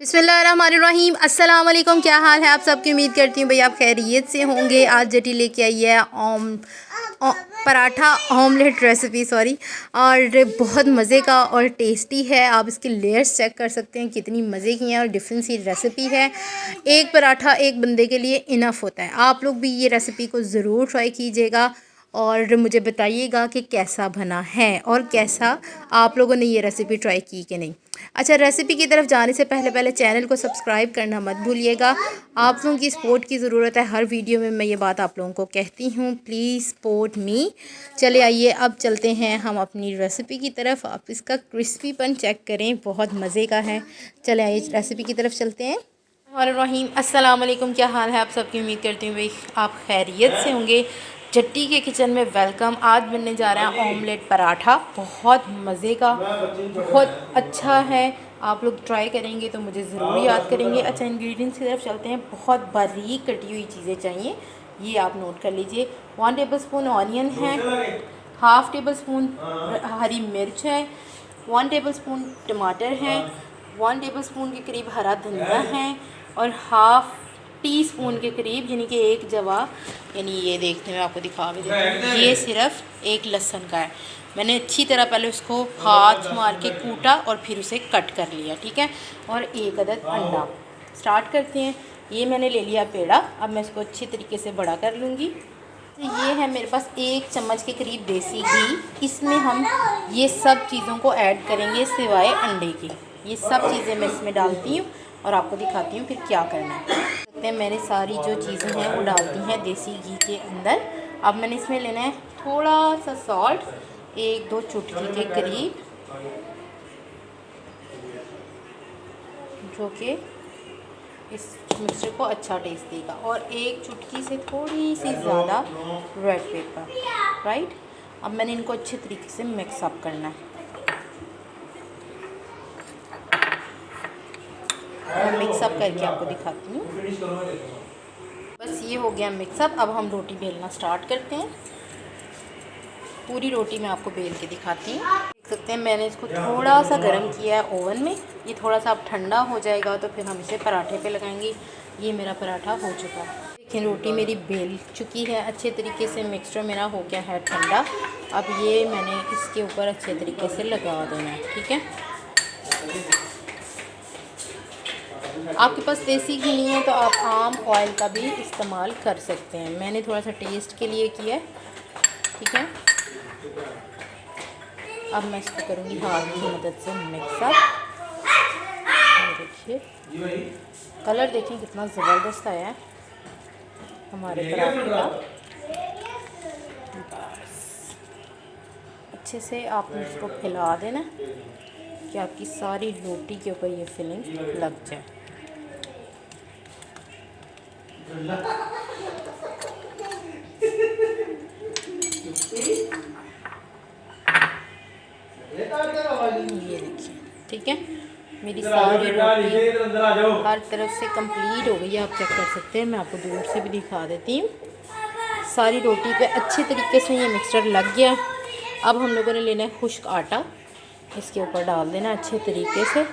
बिस्मिल्लाहिर्रहमानिर्रहीम। अस्सलाम वालेकुम। क्या हाल है आप सबकी? उम्मीद करती हूँ भाई आप खैरियत से होंगे। आज जटी लेके आई है पराठा ऑमलेट रेसिपी और बहुत मज़े का और टेस्टी है। आप इसके लेयर्स चेक कर सकते हैं कितनी मज़े की हैं और डिफरेंट सी रेसिपी है। एक पराठा एक बंदे के लिए इनफ होता है। आप लोग भी ये रेसिपी को ज़रूर ट्राई कीजिएगा और मुझे बताइएगा कि कैसा बना है और कैसा आप लोगों ने ये रेसिपी ट्राई की कि नहीं। अच्छा, रेसिपी की तरफ जाने से पहले चैनल को सब्सक्राइब करना मत भूलिएगा। आप लोगों की सपोर्ट की ज़रूरत है। हर वीडियो में मैं ये बात आप लोगों को कहती हूँ, प्लीज़ सपोर्ट मी। चले आइए अब चलते हैं हम अपनी रेसिपी की तरफ। आप इसका क्रिस्पीपन चेक करें, बहुत मज़े का है। चले आइए रेसिपी की तरफ चलते हैं। रहीम अस्सलाम वालेकुम। क्या हाल है आप सबकी? उम्मीद करती हूँ भाई आप खैरियत से होंगे। जट्टी के किचन में वेलकम। आज बनने जा रहा है ऑमलेट पराठा, बहुत मज़े का, बहुत अच्छा है। आप लोग ट्राई करेंगे तो मुझे ज़रूर याद करेंगे। अच्छा, इंग्रेडिएंट्स की तरफ चलते हैं। बहुत बारीक कटी हुई चीज़ें चाहिए, ये आप नोट कर लीजिए। 1 टेबलस्पून ऑनियन है, हाफ़ टेबल स्पून हरी मिर्च है, 1 टेबलस्पून टमाटर है, 1 टेबलस्पून के करीब हरा धनिया है और हाफ़ टी स्पून के करीब यानी कि एक जवा, यानी ये देखते हैं मैं आपको दिखा भी देती हूँ, ये सिर्फ एक लहसुन का है। मैंने अच्छी तरह पहले उसको हाथ मार के कूटा और फिर उसे कट कर लिया, ठीक है। और एक अदद अंडा। स्टार्ट करते हैं। ये मैंने ले लिया पेड़ा। अब मैं इसको अच्छी तरीके से बड़ा कर लूँगी। ये है मेरे पास 1 चम्मच के करीब देसी घी। इसमें हम ये सब चीज़ों को ऐड करेंगे सिवाय अंडे की। ये सब चीज़ें मैं इसमें डालती हूँ और आपको दिखाती हूँ फिर क्या करना है। मैंने सारी जो चीज़ें हैं वो डालती हैं देसी घी के अंदर। अब मैंने इसमें लेना है थोड़ा सा सॉल्ट, 1-2 चुटकी के करीब, जो कि इस मिक्सचर को अच्छा टेस्ट देगा, और 1 चुटकी से थोड़ी सी ज़्यादा रेड पेपर, राइट। अब मैंने इनको अच्छे तरीके से मिक्सअप करना है। मैं मिक्सअप करके आपको दिखाती हूँ। बस ये हो गया मिक्सअप। अब हम रोटी बेलना स्टार्ट करते हैं। पूरी रोटी मैं आपको बेल के दिखाती हूँ। देख सकते हैं मैंने इसको थोड़ा सा गर्म किया है ओवन में। ये थोड़ा सा अब ठंडा हो जाएगा तो फिर हम इसे पराठे पे लगाएंगे। ये मेरा पराठा हो चुका है। देखिए रोटी मेरी बेल चुकी है अच्छे तरीके से। मिक्सचर मेरा हो गया है ठंडा। अब ये मैंने इसके ऊपर अच्छे तरीके से लगा देना है, ठीक है। आपके पास देसी घी नहीं है तो आप आम ऑयल का भी इस्तेमाल कर सकते हैं। मैंने थोड़ा सा टेस्ट के लिए किया है, ठीक है। अब मैं इसको करूँगी हाथ की मदद से मिक्सअप। देखिए कलर देखिए कितना ज़बरदस्त आया है हमारे पराठे का। बस अच्छे से आपने इसको फैला देना कि आपकी सारी रोटी के ऊपर ये फिलिंग लग जाए। ये देखिए, ठीक है। मेरी सारी रोटी हर तरफ से कंप्लीट हो गई है, आप चेक कर सकते हैं। मैं आपको दूर से भी दिखा देती हूँ। सारी रोटी पे अच्छे तरीके से ये मिक्सचर लग गया। अब हम लोगों ने लेना है खुश्क आटा, इसके ऊपर डाल देना अच्छे तरीके से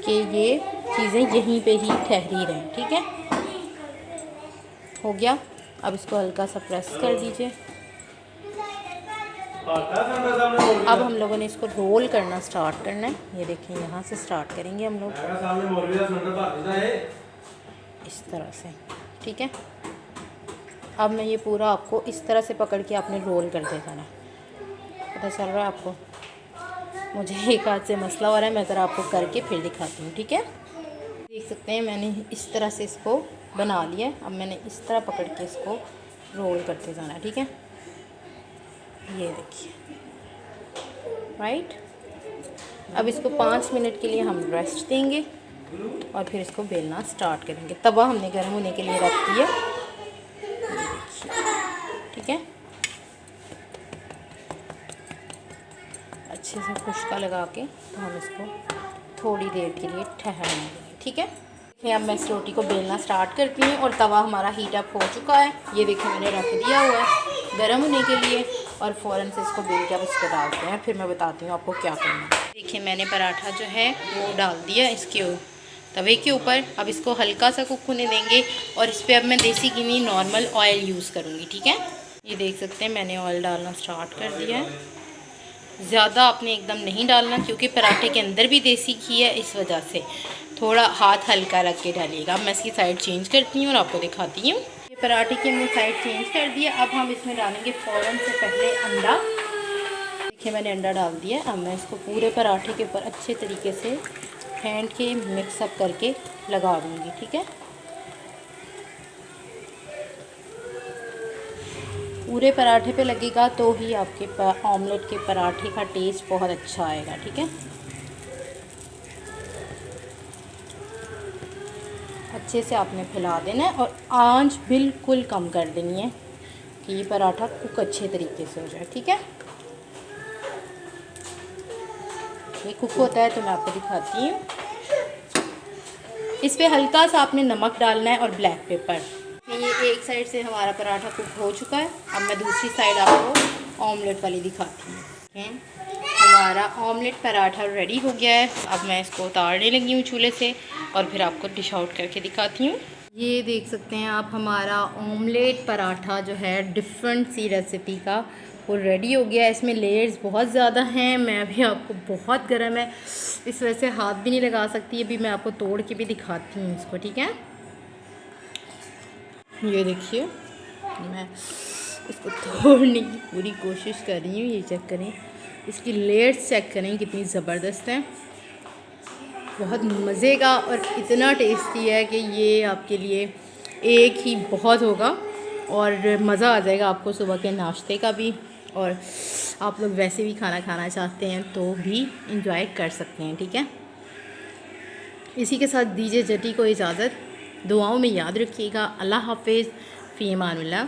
कि ये चीज़ें यहीं पे ही ठहरी रहें, ठीक है। हो गया। अब इसको हल्का सा प्रेस कर दीजिए। अब हम लोगों ने इसको रोल करना स्टार्ट करना है। ये देखिए यहाँ से स्टार्ट करेंगे हम लोग इस तरह से, ठीक है। अब मैं ये पूरा आपको इस तरह से पकड़ के आपने रोल कर देना है। पता चल रहा है आपको? मुझे एक हाथ से मसला हो रहा है, मैं ज़रा आपको करके फिर दिखाती हूँ, ठीक है। देख सकते हैं मैंने इस तरह से इसको बना लिया है। अब मैंने इस तरह पकड़ के इसको रोल करते जाना है, ठीक है। ये देखिए, राइट। अब इसको 5 मिनट के लिए हम रेस्ट देंगे और फिर इसको बेलना स्टार्ट करेंगे। तवा हमने गर्म होने के लिए रख दिया, ठीक है। अच्छे से खुश्का लगा के तो हम इसको थोड़ी देर के लिए ठहराएंगे, ठीक है। अब मैं इस रोटी को बेलना स्टार्ट करती हूँ और तवा हमारा हीट अप हो चुका है। ये देखिए मैंने रख दिया हुआ है गर्म होने के लिए और फ़ौरन से इसको बेल के अब इस पर डालते हैं। फिर मैं बताती हूँ आपको क्या करना है। देखिए मैंने पराठा जो है वो डाल दिया इसके तवे के ऊपर। अब इसको हल्का सा कुक होने देंगे और इस पर अब मैं देसी घी नहीं नॉर्मल ऑयल यूज़ करूँगी, ठीक है। ये देख सकते हैं मैंने ऑयल डालना स्टार्ट कर दिया है। ज़्यादा आपने एकदम नहीं डालना क्योंकि पराठे के अंदर भी देसी घी है, इस वजह से थोड़ा हाथ हल्का रख के डालिएगा। मैं इसकी साइड चेंज करती हूँ और आपको दिखाती हूँ। ये पराठे की हमने साइड चेंज कर दिया। अब हम इसमें डालेंगे फ़ौरन से पहले अंडा। देखिए मैंने अंडा डाल दिया। अब मैं इसको पूरे पराठे के ऊपर अच्छे तरीके से फेंट के मिक्सअप करके लगा दूँगी, ठीक है। पूरे पराठे पे लगेगा तो ही आपके ऑमलेट के पराठे का टेस्ट बहुत अच्छा आएगा, ठीक है। अच्छे से आपने फैला देना है और आंच बिल्कुल कम कर देनी है कि ये पराठा कुक अच्छे तरीके से हो जाए, ठीक है। ये कुक होता है तो मैं आपको दिखाती हूँ। इस पर हल्का सा आपने नमक डालना है और ब्लैक पेपर। ये एक साइड से हमारा पराठा कुक हो चुका है। अब मैं दूसरी साइड आपको ऑमलेट वाली दिखाती हूँ। हमारा ऑमलेट पराठा रेडी हो गया है। अब मैं इसको उतारने लगी हूँ चूल्हे से और फिर आपको डिश आउट करके दिखाती हूँ। ये देख सकते हैं आप हमारा ऑमलेट पराठा जो है डिफरेंट सी रेसिपी का वो रेडी हो गया है। इसमें लेयर्स बहुत ज़्यादा हैं। मैं भी आपको बहुत गर्म है इस वजह से हाथ भी नहीं लगा सकती। अभी मैं आपको तोड़ के भी दिखाती हूँ इसको, ठीक है। ये देखिए मैं इसको तोड़ने की पूरी कोशिश कर रही हूँ। ये चेक करें, इसकी लेयर्स चेक करें कितनी ज़बरदस्त है। बहुत मज़े का और इतना टेस्टी है कि ये आपके लिए एक ही बहुत होगा और मज़ा आ जाएगा आपको सुबह के नाश्ते का भी। और आप लोग वैसे भी खाना चाहते हैं तो भी इंजॉय कर सकते हैं, ठीक है। इसी के साथ दीजिए जटी को इजाज़त। दुआओं में याद रखिएगा। अल्लाह हाफ़िज़, फ़ी अमानिल्लाह।